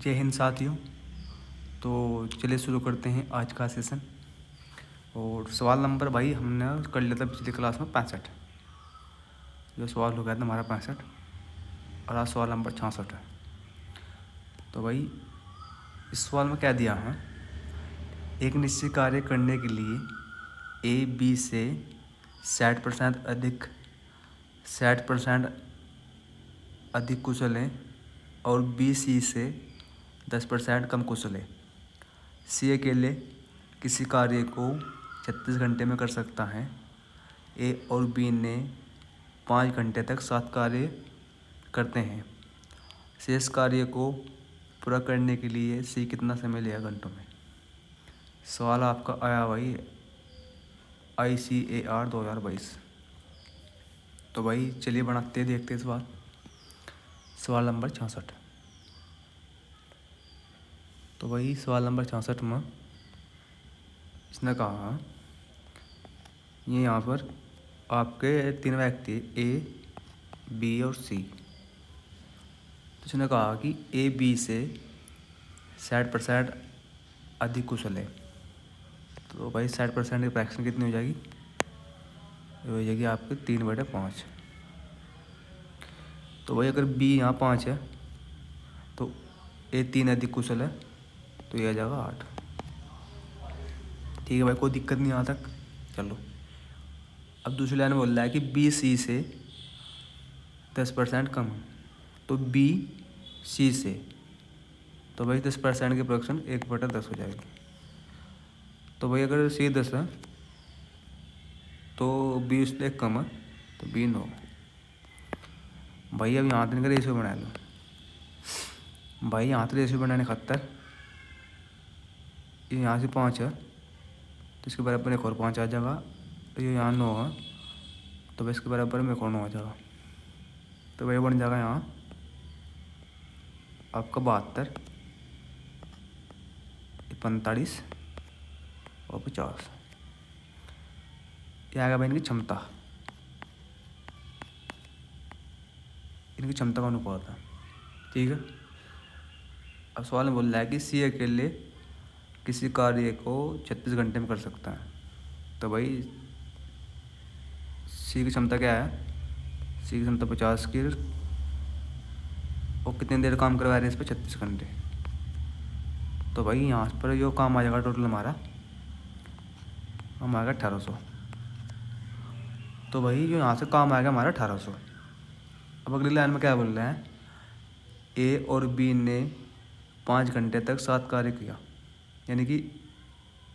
जय हिंद साथियों। तो चलिए शुरू करते हैं आज का सेशन। और सवाल नंबर भाई हमने कर लिया था पिछली क्लास में 65। जो सवाल हो गया था हमारा 65 और आज सवाल नंबर 66 है। तो भाई इस सवाल में क्या दिया है, एक निश्चित कार्य करने के लिए ए बी से 60% अधिक कुशल है और बी सी से 10% कम कुशल है। सी अकेले किसी कार्य को 36 घंटे में कर सकता है। ए और बी ने 5 घंटे तक 7 कार्य करते हैं। शेष कार्य को पूरा करने के लिए सी कितना समय लेगा घंटों में। सवाल आपका आया भाई ICAR 2022। तो भाई चलिए बनाते देखते हैं सवाल नंबर 66। तो भाई सवाल नंबर 66 में इसने कहा ये यहाँ पर आपके 3 व्यक्ति ए बी और सी। तो इसने कहा कि ए बी से 60% अधिक कुशल है। तो भाई 60% की फ्रैक्शन कितनी हो जाएगी, ये हो जाएगी आपके 3/5। तो भाई अगर बी यहाँ 5 है तो ए 3 अधिक कुशल है, तो ये आ जाएगा 8। ठीक है भाई, कोई दिक्कत नहीं यहाँ तक। चलो अब दूसरी लाइन में बोल रहा है कि बी सी से 10% कम है। तो बी सी से, तो भाई 10% की फ्रैक्शन 1/10 हो जाएगी। तो भाई अगर सी 10 है तो बी उससे कम है, तो बी 9। भाई अब यहाँ तक रेशियो बना लो। भाई यहाँ तो रेशियो बनाने खातर ये यहाँ से 5 है तो इसके बराबर एक और 5 आ जाएगा। तो ये यहाँ 9 है तो भाई इसके बराबर में एक और 9 आ जाएगा। तो भाई बन जाएगा यहाँ आपका 72, 45 और 50। ये आएगा भाई इनकी क्षमता, इनकी क्षमता का अनुपात है। ठीक है, अब सवाल में बोल रहा है कि सी अकेले किसी कार्य को 36 घंटे में कर सकता है। तो भाई सी की क्षमता क्या है, सी की क्षमता 50 की, और कितनी देर काम करवा रहे हैं इस पर 36 घंटे। तो भाई यहाँ पर जो काम आ जाएगा टोटल हमारा आएगा 1800। तो भाई जो यहाँ से काम आएगा हमारा 1800। अब अगली लाइन में क्या बोल रहे हैं, ए और बी ने 5 घंटे तक 7 कार्य किया। यानी कि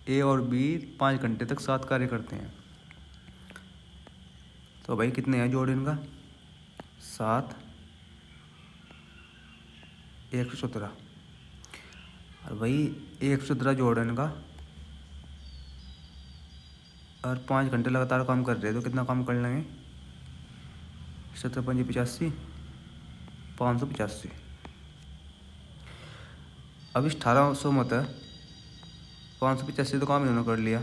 ए और बी 5 घंटे तक 7 कार्य करते हैं। तो भाई कितने हैं जोड़ इनका, 7 117। और भाई 117 जोड़ इनका, और 5 घंटे लगातार काम कर रहे हैं तो कितना काम कर लेंगे, 17 5 85, 585। अब इस 1800 मत है 585 तो काम इन्होंने कर लिया।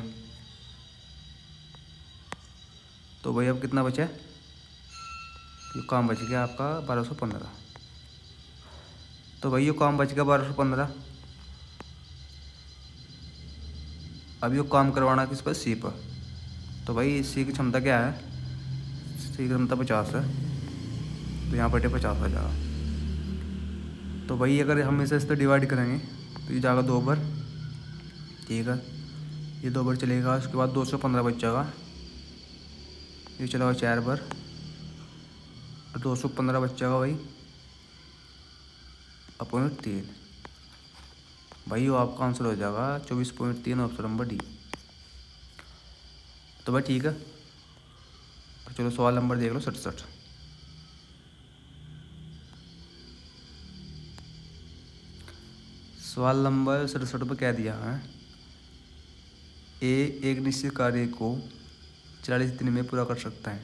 तो भाई अब कितना बचा, ये काम बच गया आपका 1215। तो भाई ये काम बच गया 1215। अब ये काम करवाना किस पर, सी पर। तो भाई सी की क्षमता क्या है, सी की क्षमता 50 है, तो यहाँ पर 50 आ जाएगा। तो भाई अगर हम इसे इस पर डिवाइड करेंगे तो ये जाएगा 2 बार। ठीक है, ये 2 बार चलेगा, उसके बाद 215 बच जाएगा, ये चलेगा 4 बार, 215 बच जाएगा भाई अपॉन 3। भाई वो आपका आंसर हो जाएगा 24.3, ऑप्शन नंबर डी। तो भाई ठीक है, तो चलो सवाल नंबर देख लो 67। सवाल नंबर 67 पर क्या दिया है, ए एक निश्चित कार्य को 40 दिन में पूरा कर सकता है।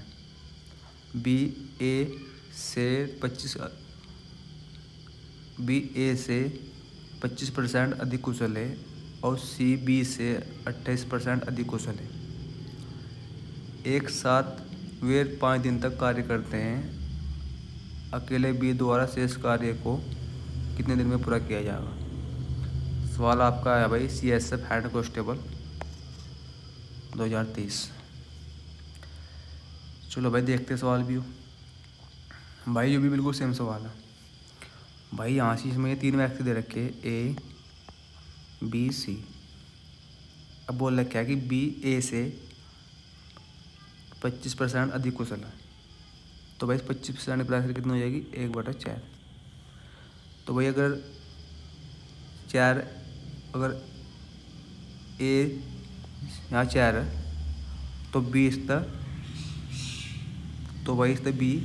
बी ए से 25% अधिक कुशल है और सी बी से 28% अधिक कुशल है। एक साथ वे 5 दिन तक कार्य करते हैं। अकेले बी द्वारा शेष कार्य को कितने दिन में पूरा किया जाएगा। सवाल आपका है भाई CSF हेड कांस्टेबल 2023। चलो भाई देखते सवाल भी हो भाई, ये भी बिल्कुल सेम सवाल है भाई। यहाँ से इसमें ये 3 व्यक्ति दे रखे A B C। अब बोल रखा है कि B A से 25% अधिक कुशल है। तो भाई 25% प्राइस कितनी हो जाएगी 1/4। तो भाई अगर 4 अगर A यहाँ 4 है तो B इसका, तो भाई इसका B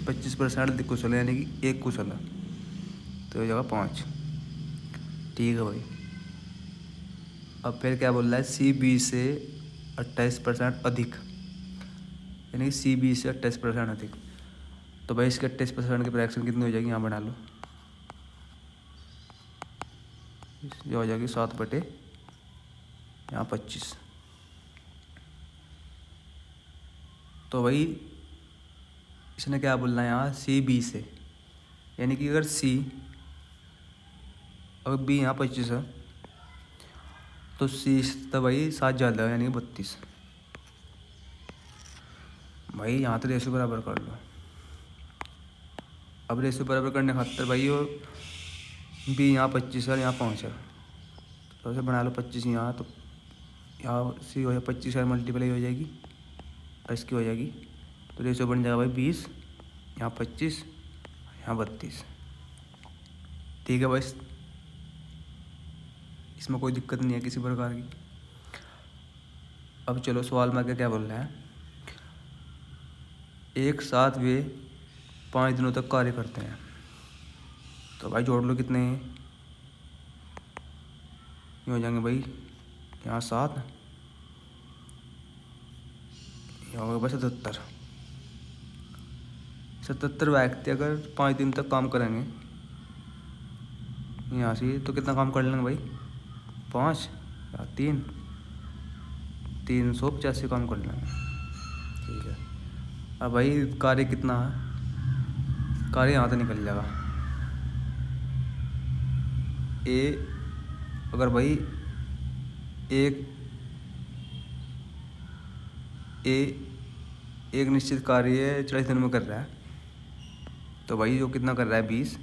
25% अधिक कुशल है, यानी कि 1 कुशल है, तो हो जाएगा 5। ठीक है भाई। अब फिर क्या बोल रहा है C B से 28% अधिक, यानी कि C B से 28% अधिक। तो भाई इसके 28% की फ्रैक्शन कितनी हो जाएगी, यहाँ बना लो, ये हो जाएगी 7/25। तो भाई इसने क्या बोलना है यहाँ C B से, यानी कि अगर B यहाँ 25 है तो C तो भाई 7 ज़्यादा है, यानी कि 32। भाई यहाँ तो रेशो बराबर कर लो। अब रेशो बराबर करने खातर भाई वो B यहाँ 25 है, यहाँ 5 है, तो ऐसे बना लो 25 यहाँ, तो यहाँ C हो जाए 25 से मल्टीप्लाई हो जाएगी और इसकी हो जाएगी, तो रेशो बन जाएगा भाई 20, यहाँ 25, यहाँ 32। ठीक है भाई, इसमें कोई दिक्कत नहीं है किसी प्रकार की। अब चलो सवाल में क्या बोल रहा है, एक साथ वे 5 दिनों तक कार्य करते हैं। तो भाई जोड़ लो कितने हैं, ये हो जाएंगे भाई यहाँ 7, ये हो गया भाई 77 व्यक्ति अगर 5 दिन तक काम करेंगे यहाँ से, तो कितना काम कर लेंगे भाई 5 या 385 काम कर लेंगे। ठीक है। अब भाई कार्य कितना है, कार्य यहाँ से निकल जाएगा अगर भाई एक निश्चित कार्य 40 दिन में कर रहा है, तो भाई जो कितना कर रहा है 20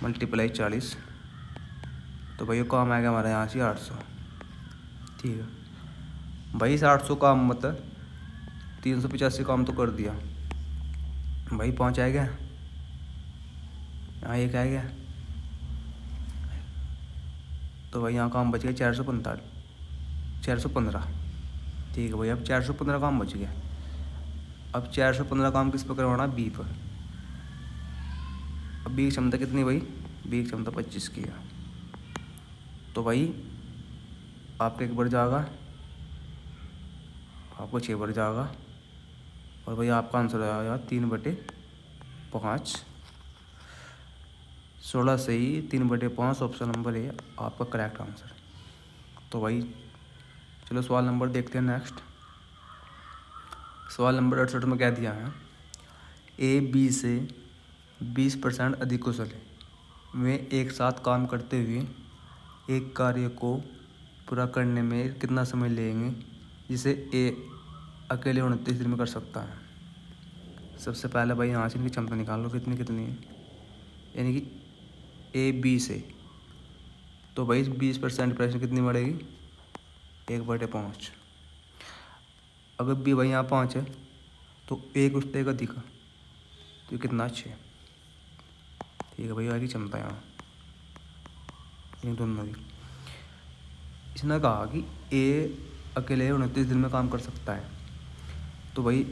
× 40, तो भाई ये काम आएगा हमारा यहाँ से 800। ठीक है भाई, इस 800 काम मतलब 385 काम तो कर दिया भाई, 5 आ गया, यहाँ 1 आ गया, तो भाई यहाँ काम बच गया 415। ठीक है भाई, अब 415 काम बच गया। अब 415 काम किस पर करवाना, B पर। अब B की क्षमता कितनी भाई, B की क्षमता 25 की है, तो भाई आपका 1 बढ़ जाएगा, आपको 6 बढ़ जाएगा, और भाई आपका आंसर आएगा 3/5। 16 से ही 3/5 ऑप्शन नंबर ए आपका करेक्ट आंसर। तो भाई चलो सवाल नंबर देखते हैं नेक्स्ट। सवाल नंबर 68 में क्या दिया है, A B से 20% अधिक कुशल है, वे एक साथ काम करते हुए एक कार्य को पूरा करने में कितना समय लेंगे, जिसे A अकेले 29 दिन में कर सकता है। सबसे पहले भाई यहाँ से इनकी क्षमता निकाल लो कितनी कितनी है, यानी कि A B से, तो भाई 20% प्रश्न कितनी बढ़ेगी 1/5। अगर B भाई यहाँ 5 है तो 1 उससे 1 अधिक, तो कितना 6। ठीक है भाई, आएगी क्षमता यहाँ इन दोनों की। इसने कहा कि A अकेले 29 दिन में काम कर सकता है, तो भाई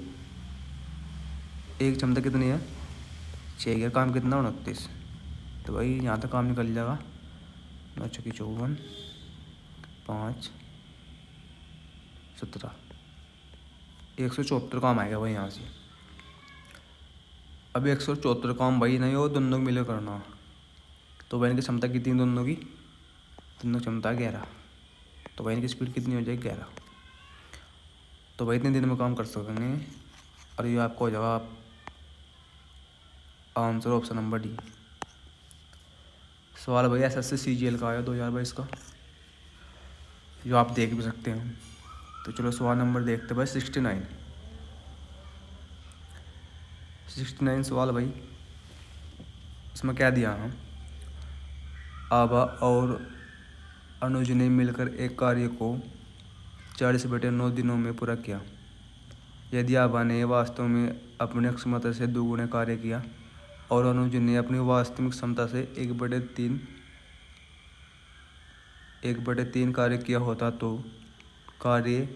एक क्षमता कितनी है 6 का, काम कितना 29, तो भाई यहाँ तक काम निकल जाएगा 9 × 54, 5 17, 174 काम आएगा भाई यहाँ से। अब 174 काम भाई नहीं हो, दोनों को मिले करना, तो भाई इनकी क्षमता कितनी दोनों की क्षमता 11, तो भाई इनकी स्पीड कितनी हो जाएगी 11। तो भाई इतने दिन में काम कर सकेंगे, और ये आपको हो जाएगा आंसर ऑप्शन नंबर डी। सवाल भाई SSC CGL का आया 2022 का, जो आप देख भी सकते हैं। तो चलो सवाल नंबर देखते भाई 69 सवाल भाई। इसमें क्या दिया है, आभा और अनुज ने मिलकर एक कार्य को 40/9 दिनों में पूरा किया। यदि आभा ने वास्तव में अपनी क्षमता से दोगुने कार्य किया और अनुज ने अपनी वास्तविक क्षमता से 1/3 कार्य किया होता तो कार्य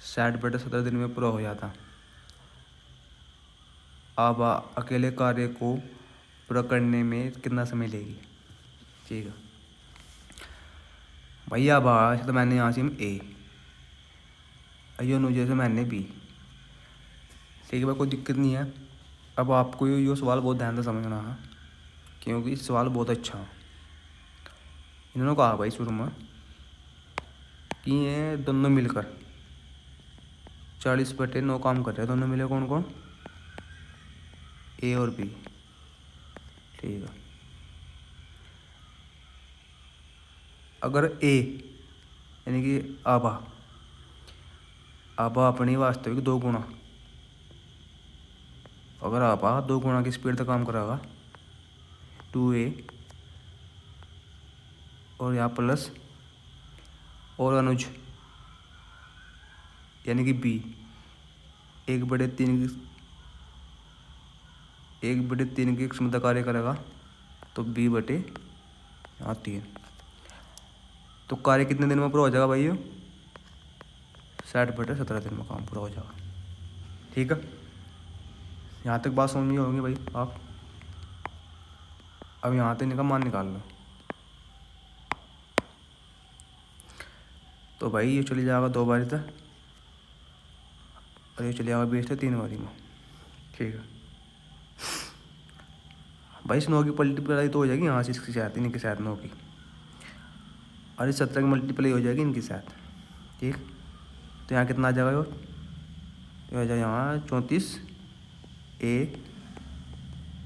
60/17 दिन में पूरा हो जाता। आभा अकेले कार्य को पूरा करने में कितना समय लेगी। ठीक है भाई, आभा से तो मैंने यहाँ से A, अनुज से मैंने B। ठीक है भाई, कोई दिक्कत नहीं है। अब आपको ये सवाल बहुत ध्यान से समझना है, क्योंकि सवाल बहुत अच्छा है। इन्होंने कहा भाई शुरू में कि ये दोनों मिलकर 40/9 काम कर रहे हैं। दोनों मिले कौन कौन, A और B। ठीक है, अगर A यानी कि आभा अपनी वास्तविक 2 गुना, अगर आभा 2 गुना की स्पीड से काम कराएगा 2A, और यहाँ प्लस, और अनुज यानी कि B 1/3 की क्षमता कार्य करेगा तो B/3। तो कार्य कितने दिन में पूरा हो जाएगा भाई, 60/17 दिन में काम पूरा हो जाएगा। ठीक है, यहाँ तक बात समझ में होगी भाई आप। अब यहाँ तक इनका मान निकाल लो। तो भाई ये चली जाएगा 2 बारी तक, और ये चली जाएगा 20 से 3 बारी में। ठीक है भाई, इस 9 की मल्टीप्लाई तो हो जाएगी यहाँ से इसके साथ, इनके साथ 9 की, और इस 17 की मल्टीप्लाई हो जाएगी इनके साथ। ठीक, तो यहाँ कितना आ जाएगा, ये हो जाएगा यहाँ 34A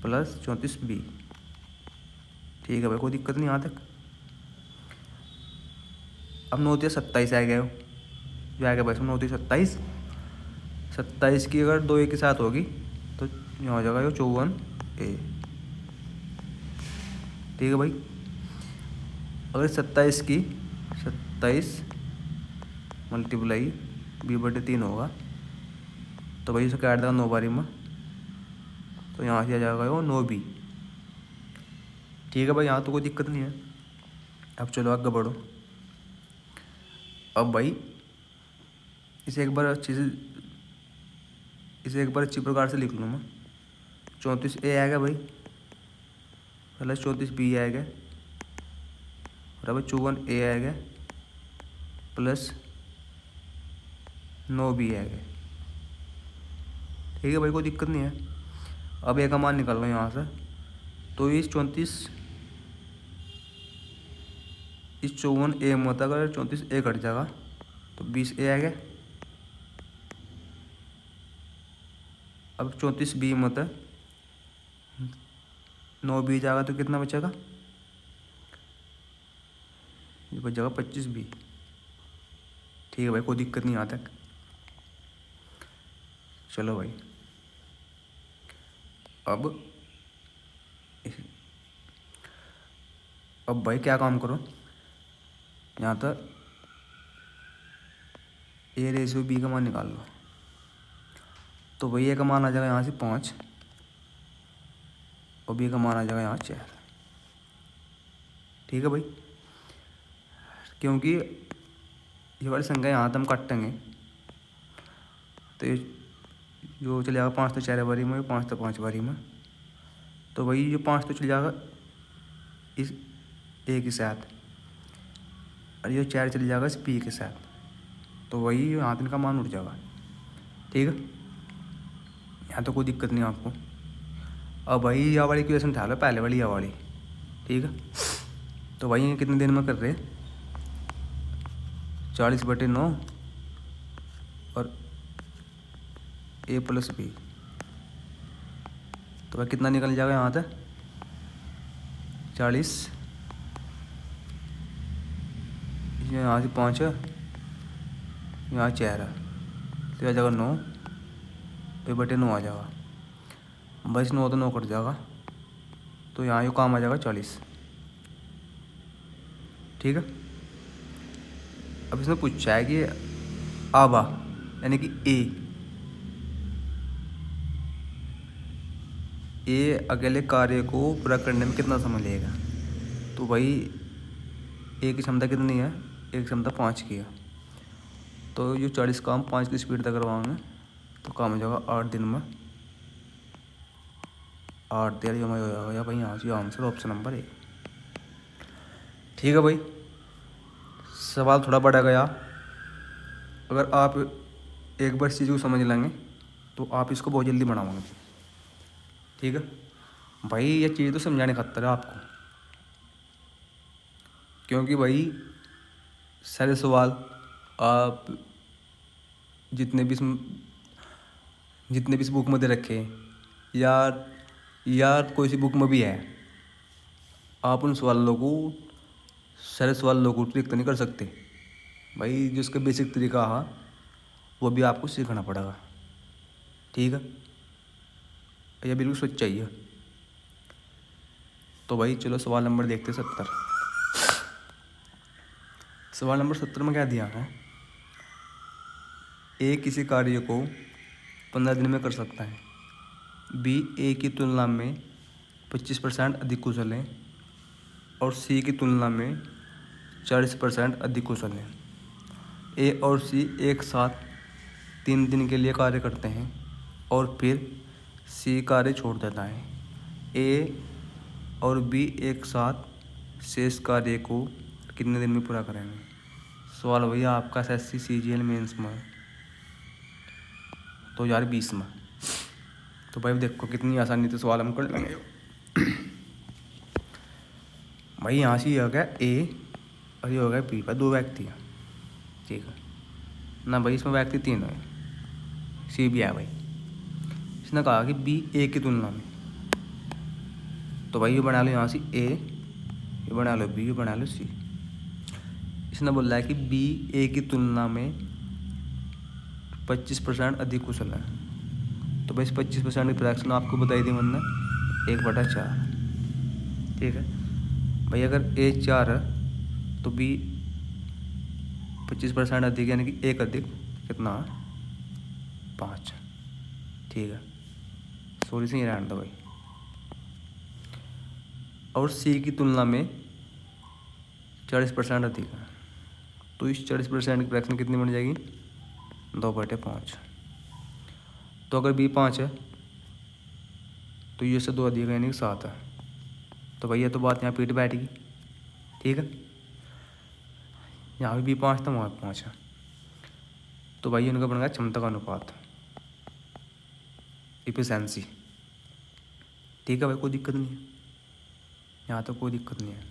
प्लस 34B। ठीक है भाई, कोई दिक्कत नहीं यहाँ तक। अब 9 से 27 आ गया, जो आ गया भाई 9 से 27 की अगर 2 A के साथ होगी तो यहाँ हो जाएगा ये 54A। ठीक है भाई, अगर 27 मल्टीप्लाई B/3 होगा तो भाई इसे काट देगा 9 बारी में, तो यहाँ से आ जाएगा वो 9B। ठीक है भाई, यहाँ तो कोई दिक्कत नहीं है। अब चलो आगे बढ़ो। अब भाई इसे एक बार अच्छी प्रकार से लिख लूँ मैं। 34A आएगा भाई, प्लस 34B आएगा, और अब 54A आएगा प्लस 9B आएगा। ठीक है भाई, कोई दिक्कत नहीं है। अब A का मान निकाल लो यहाँ से, तो इस 54A में होता, अगर 34A कट जाएगा तो 20A आएगा। अब 34B में होता 9B जाएगा तो कितना बचेगा, ये बच जाएगा 25B। ठीक है भाई, कोई दिक्कत नहीं यहाँ तक। चलो भाई, अब भाई क्या काम करो, यहाँ तक A/B का मान निकाल लो। तो भाई A का मान आ जाएगा यहाँ से 5, और B का मान आ जाएगा यहाँ 4। ठीक है भाई, क्योंकि ये वाली संख्या यहाँ तक हम काटेंगे तो ये जो चले जाएगा 5 तो 4 बारी में, 5 तो 5 बारी में, तो भाई जो 5 तो चले जाएगा इस A के साथ, और ये 4 चले जाएगा इस B के साथ, तो वही यहाँ तक इनका मान उठ जाएगा। ठीक है, यहाँ तो कोई दिक्कत नहीं आपको। अब भाई यह वाली इक्वेशन उठा लो, पहले वाली यह वाली। ठीक है, तो भाई ये कितने दिन में कर रहे, 40/9 और A प्लस B, तो भाई कितना निकल जाएगा यहाँ से 40, यहाँ से 5 है, यहाँ 4 है, तो आ जाएगा 9, तो बटे 9 आ जाएगा। 9 तो 9 कट जाएगा, तो यहाँ ये काम आ जाएगा 40। ठीक है। अब इसने पूछा है कि आबा यानी कि ए अकेले कार्य को पूरा करने में कितना समय लगेगा। तो भाई ए की क्षमता कितनी है, ए की क्षमता 5 की है, तो जो 40 काम 5 की स्पीड तक करवाएंगे तो काम हो जाएगा 8 दिन में। 8 दिन में हो जाएगा भाई, यहाँ से आंसर ऑप्शन नंबर ए। ठीक है भाई, सवाल थोड़ा बड़ा गया। अगर आप एक बार इस चीज़ को समझ लेंगे तो आप इसको बहुत जल्दी बनाओगे। ठीक है भाई, ये चीज़ तो समझाने खातर है आपको, क्योंकि भाई सारे सवाल आप जितने भी इस बुक में दे रखे या कोई सी बुक में भी है, आप उन सवालों को सारे सवालों को ट्रिक तो नहीं कर सकते भाई। जिसका बेसिक तरीका है वो भी आपको सीखना पड़ेगा। ठीक है, यह बिल्कुल सच्चाई है। तो भाई चलो सवाल नंबर देखते 70। सवाल नंबर 70 में क्या दिया है, ए किसी कार्य को 15 दिन में कर सकता है, बी ए की तुलना में 25% अधिक कुशल है और सी की तुलना में 40% अधिक कुशल है। ए और सी एक साथ 3 दिन के लिए कार्य करते हैं और फिर सी कार्य छोड़ देता है। ए और बी एक साथ शेष कार्य को कितने दिन में पूरा करेंगे। सवाल भैया आपका SSC CGL मेंस में 2020 में। तो भाई देखो कितनी आसानी से सवाल हम कर लेंगे। भाई यहाँ से ये हो गया ए और ये हो गया बी, पर 2 व्यक्ति हैं। ठीक है ना भाई, इसमें व्यक्ति 3 है, सी भी है भाई। इसने कहा कि बी ए की तुलना में, तो भाई ये बना लो यहाँ से ए, ये बना लो बी, ये बना लो सी। इसने बोला है कि बी ए की तुलना में 25% अधिक कुशल है, तो भाई इस 25% की फ्रैक्शन आपको बताई दी मैंने 1/4। ठीक है भाई, अगर ए 4 है तो बी 25% अधिक यानी कि 1 अधिक कितना 5। ठीक है, सॉरी से ये रहने दो भाई। और सी की तुलना में 40% अधिक है, तो इस 40% की फ्रैक्शन कितनी बन जाएगी 2/5। तो अगर बी 5 है तो ये से 2 अधिक यानी कि 7 है, तो भैया तो बात यहाँ पीट बैठ गई। ठीक है, यहाँ भी 5 था, वहाँ 5 है, तो भाई उनका बन गया क्षमता का अनुपात, इफिशेंसी। ठीक है भाई, कोई दिक्कत नहीं है, यहाँ तो कोई दिक्कत नहीं है।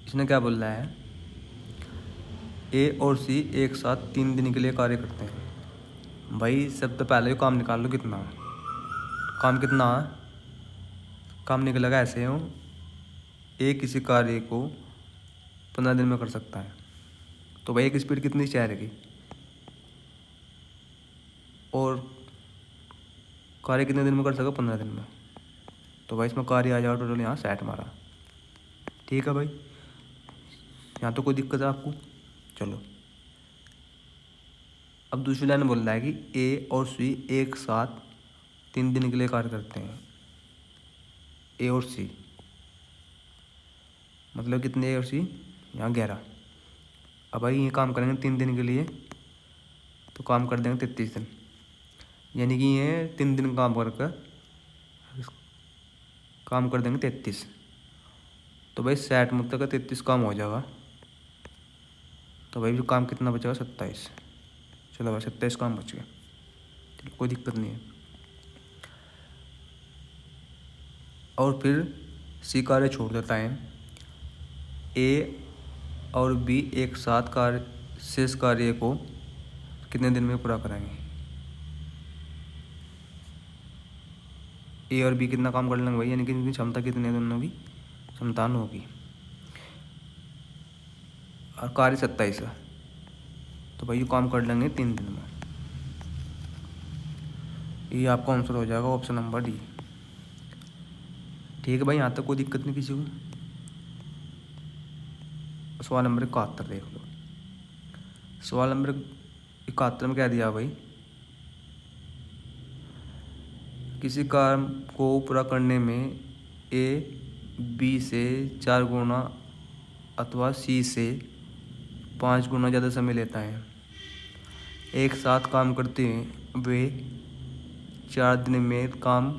इसने क्या बोल रहा है, ए और सी एक साथ 3 दिन के लिए कार्य करते हैं। भाई सबसे पहले काम निकाल लो कितना है, काम कितना है, काम निकलेगा ऐसे हो, ए किसी कार्य को 15 दिन में कर सकता है, तो भाई एक स्पीड कितनी चाहिए और कार्य कितने दिन में कर सका 15 दिन में, तो भाई इसमें कार्य आ जाएगा टोटल यहाँ 60 मारा। ठीक है भाई, यहाँ तो कोई दिक्कत है आपको। चलो अब दूसरी लाइन बोल रहा है कि ए और सी एक साथ 3 दिन के लिए कार्य करते हैं। ए और सी मतलब कितने, ए और सी यहाँ 11। अब भाई ये काम करेंगे 3 दिन के लिए, तो काम कर देंगे 33 दिन, यानी कि ये 3 दिन काम करके काम कर देंगे 33। तो भाई 60 मतलब का 33 काम हो जाएगा, तो भाई जो काम कितना बचेगा 27। चलो भाई 27 काम बच गया, चलो कोई दिक्कत नहीं है। और फिर सी कार्य छोड़ देता है। ए और बी एक साथ शेष कार्य को कितने दिन में पूरा करेंगे। ए और बी कितना काम कर लेंगे भाई, यानी कि इनकी क्षमता कितनी है, दोनों की संतान होगी। और कार्य 27 है, तो भाई ये काम कर लेंगे 3 दिन में। ये आपका आंसर हो जाएगा ऑप्शन नंबर डी। ठीक है भाई, यहाँ तक कोई दिक्कत नहीं किसी को। सवाल नंबर 71 देख लो। सवाल नंबर 71 में क्या दिया भाई, किसी काम को पूरा करने में ए बी से 4 गुना अथवा सी से 5 गुना ज़्यादा समय लेता है। एक साथ काम करते हैं वे 4 दिन में काम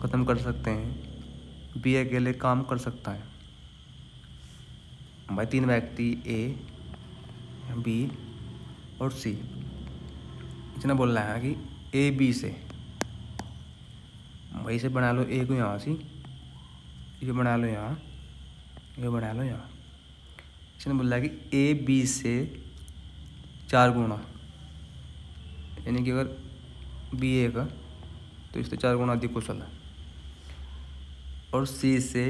ख़त्म कर सकते हैं। बी अकेले काम कर सकता है। भाई 3 व्यक्ति ए, बी और सी, इसने बोल रहा है कि ए बी से, भाई से बना लो ए को यहाँ से, ये बना लो यहाँ, ये बना लो यहाँ। इसने बोला कि ए बी से 4 गुना, यानी कि अगर बी ए का तो इससे 4 गुना अधिक कुशल है, और सी से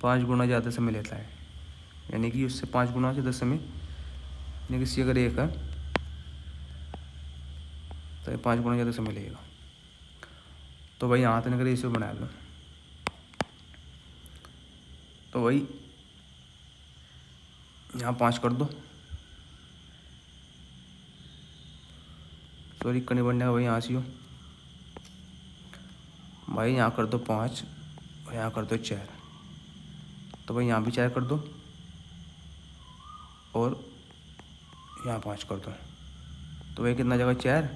5 गुना ज़्यादा समय लेता है, यानी कि उससे 5 गुना ज़्यादा समय, यानी कि सी अगर एक है तो 5 गुना ज़्यादा समय लगेगा। तो भाई यहाँ तक रेशियो बना लो। तो भाई यहाँ 5 कर दो, सॉरी करने बनने का भाई यहाँ से हो, भाई यहाँ कर दो 5 और यहाँ कर दो 4। तो भाई यहाँ भी 4 कर दो और यहाँ 5 कर दो। तो भाई कितना आ जाएगा, 4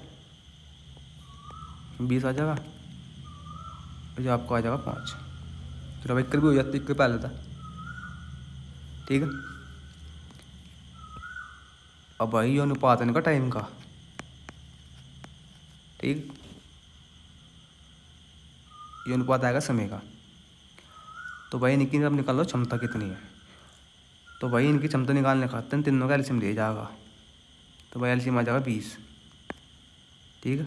20 आ जाएगा, और जो आपको आ जाएगा 5। चलो भाई कर भी हो जाती है पहले था। ठीक है, अब भाई ये अनुपात है इनका टाइम का। ठीक, ये अनुपात आएगा समय का। तो भाई इनकी अब निकाल लो क्षमता कितनी है। तो भाई इनकी क्षमता निकालने खाते हैं तीनों का एलसीएम दिया जाएगा। तो भाई एलसीएम आ जाएगा 20। ठीक है,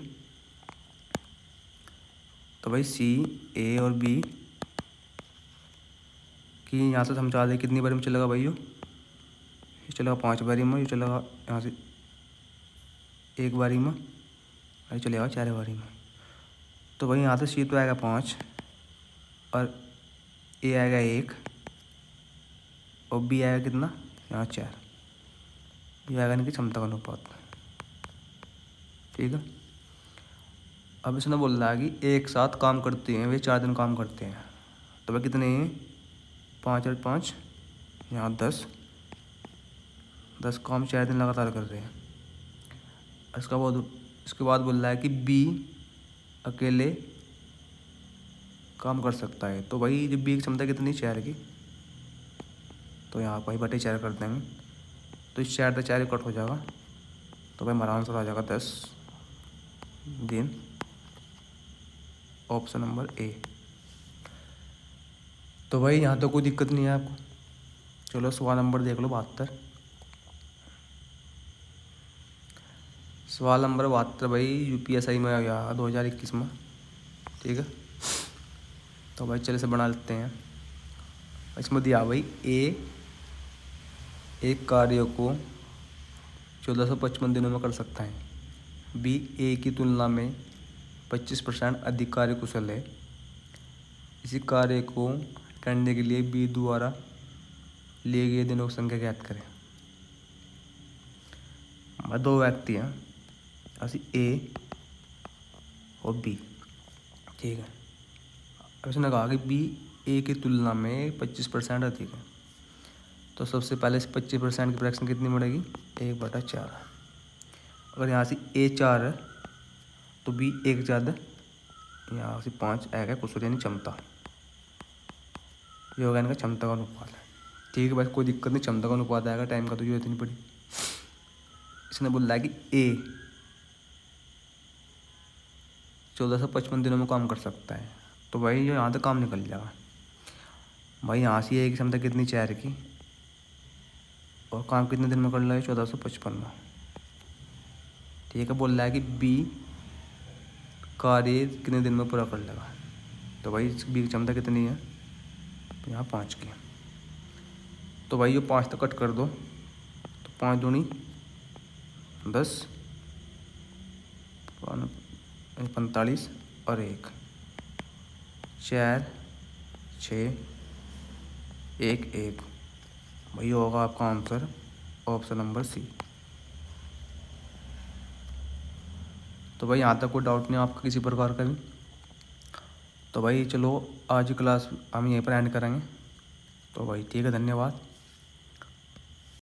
तो भाई सी, ए और बी की यहाँ से समझा दे कितनी बारी में चलेगा भाई, ये चलेगा 5 बारी में, ये चलेगा यहाँ से 1 बारी में, और ये चलेगा 4 बारी में। तो भाई यहाँ से सी तो आएगा 5 और ए आएगा 1 और बी आएगा कितना, यहाँ 4। ये आएगा इनकी क्षमता का अनुपात। ठीक है, अब इसने बोल रहा है कि एक साथ काम करते हैं वे 4 दिन काम करते हैं। तो भाई कितने हैं, 5 और 5 यहाँ 10 काम 4 दिन लगातार कर रहे हैं। इसके बाद बोल रहा है कि बी अकेले काम कर सकता है। तो भाई जब बी की क्षमता कितनी, 4 की, तो यहाँ भाई बटे 4 कर देंगे, तो इस 4 से 4 कट हो जाएगा। तो भाई हमारा आंसर आ जाएगा 10 दिन, ऑप्शन नंबर ए। तो भाई यहाँ तो कोई दिक्कत नहीं है आपको। चलो सवाल नंबर देख लो 72। सवाल नंबर 72 भाई यूपीएसआई में आ गया 2021 में। ठीक है, तो भाई चले से बना लेते हैं। इसमें दिया भाई ए एक कार्य को 1455 दिनों में कर सकता है। बी ए की तुलना में 25% अधिक कार्य कुशल है। इसी कार्य को करने के लिए बी द्वारा लिए गए दिनों की संख्या ज्ञात करें। हमारे 2 व्यक्ति हैं, ऐसी ए और बी। ठीक है, उसने कहा कि बी ए की तुलना में 25% अधिक है। तो सबसे पहले इस 25% की फ्रैक्शन कितनी बढ़ेगी, 1/4। अगर यहाँ से ए 4 है तो बी 1 ज़्यादा, यहाँ से 5 आएगा कुशल यानी क्षमता। ये होगा इनका क्षमता का अनुपात है। ठीक है, बस कोई दिक्कत नहीं, क्षमता का अनुपात आएगा, टाइम का तो जरूरत नहीं पड़ी। इसने बोला है कि ए 1455 दिनों में काम कर सकता है। तो भाई जो यहाँ तक काम निकल जाएगा। भाई यहाँ से ए की क्षमता कितनी, 4 की, और काम कितने दिन में कर रहा है, 1455 में। ठीक है, बोल रहा है कि बी कार्य कितने दिन में पूरा कर लेगा। तो भाई इसकी बी की क्षमता कितनी है, तो यहाँ 5 की। तो भाई ये 5 तक कट कर दो, तो 5 दूनी 10, 45 और 1, 4, 6, 1, 1। भाई होगा आपका आंसर ऑप्शन नंबर सी। तो भाई यहाँ तक कोई डाउट नहीं आपका किसी प्रकार का भी। तो भाई चलो आज की क्लास हम यहीं पर एंड करेंगे। तो भाई ठीक है, धन्यवाद।